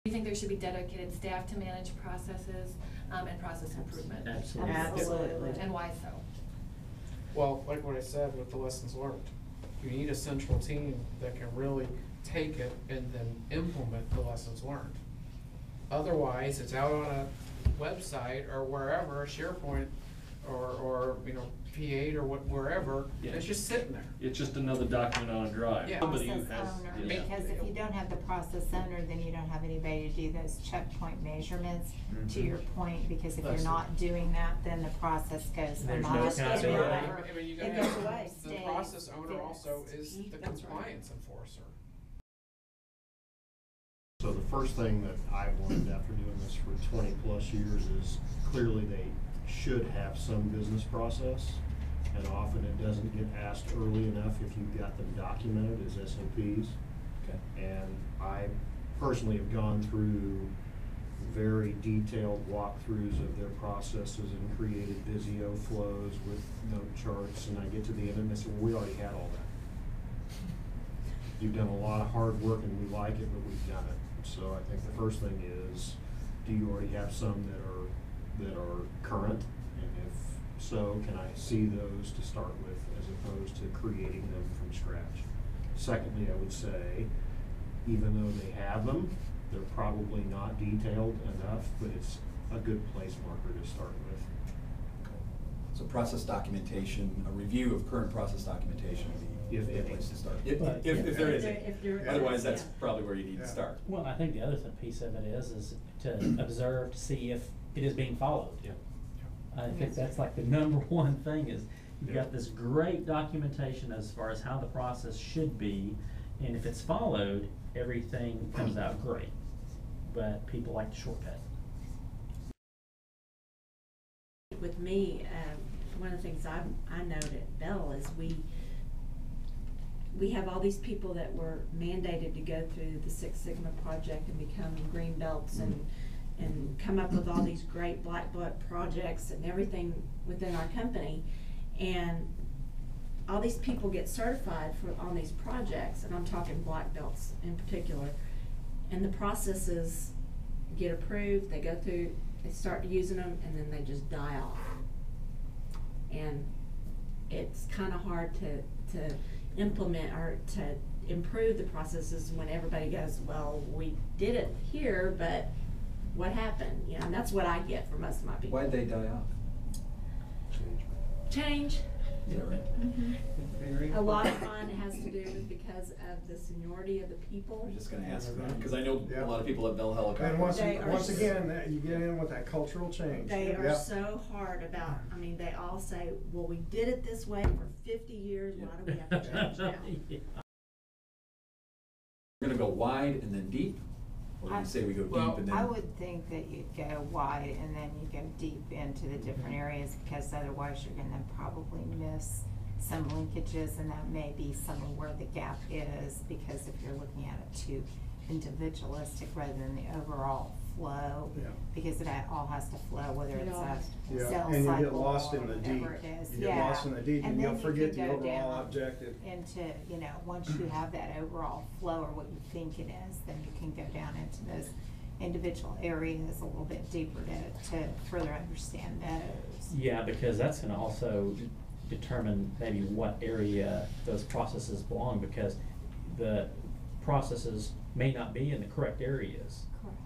You think there should be dedicated staff to manage processes and process improvement? Absolutely. Absolutely. And why so? Well, like what I said with the lessons learned, you need a central team that can really take it and then implement the lessons learned. Otherwise, it's out on a website or wherever, SharePoint or P8 or wherever, Yeah. it's just sitting there. It's just another document on a drive. Yeah. Somebody who Process has, owner, yeah. because if you don't have the process owner, then you don't have anybody to do those checkpoint measurements, to your point, because if you're That's not doing that, then the process goes There's no amok. accountability. I mean, you It gotta goes have, away. the Stays process owner fixed. also is the That's right. compliance enforcer. So the first thing that I've learned after doing this for 20 plus years is clearly they should have some business process, and often it doesn't get asked early enough if you've got them documented as SOPs. Okay. And I personally have gone through very detailed walkthroughs of their processes and created Visio flows with note charts, and I get to the end and I say, well, we already had all that. You've done a lot of hard work and we like it, but we've done it. So I think the first thing is, do you already have some that are current? And if so, can I see those to start with as opposed to creating them from scratch? Secondly, I would say, even though they have them, they're probably not detailed enough, but it's a good place marker to start with. So process documentation, a review of current process documentation would be a good place to start. If there is any. Otherwise, that's probably where you need to start. Well, I think the other piece of it is to observe, to see if it is being followed. Yeah. I think that's like the number one thing is you've got this great documentation as far as how the process should be, and if it's followed, everything comes out great. But people like to shortcut. With me, one of the things I note at Bell is we have all these people that were mandated to go through the Six Sigma project and become green belts and come up with all these great black belt projects and everything within our company, and all these people get certified on these projects, and I'm talking black belts in particular, and the processes get approved, they go through, they start using them, and then they just die off. And it's kind of hard to implement or to improve the processes when everybody goes, well, we did it here, but what happened? You know, and that's what I get from most of my people. Why'd they die off? Change. Yeah, right. A lot of mine has to do with because of the seniority of the people. I was just going to ask that because I know a lot of people at Bell Helicopter. And once again, you get in with that cultural change. They are so hard about, I mean, they all say, well, we did it this way for 50 years, why do we have to change now? Yeah. We're going to go wide and then deep? Or do you say we go deep and then? I would think that you'd go wide and then you go deep into the different areas, because otherwise you're gonna probably miss some linkages, and that may be some of where the gap is, because if you're looking at it too individualistic rather than the overall flow, because it all has to flow, whether it's a sales and you cycle get lost in or the whatever deep. it is. You get lost in the deep, and you'll then forget can the go overall down objective. into, once you have that overall flow or what you think it is, then you can go down into those individual areas a little bit deeper to further understand those. Yeah, because that's going to also determine maybe what area those processes belong, because the processes may not be in the correct areas. Correct.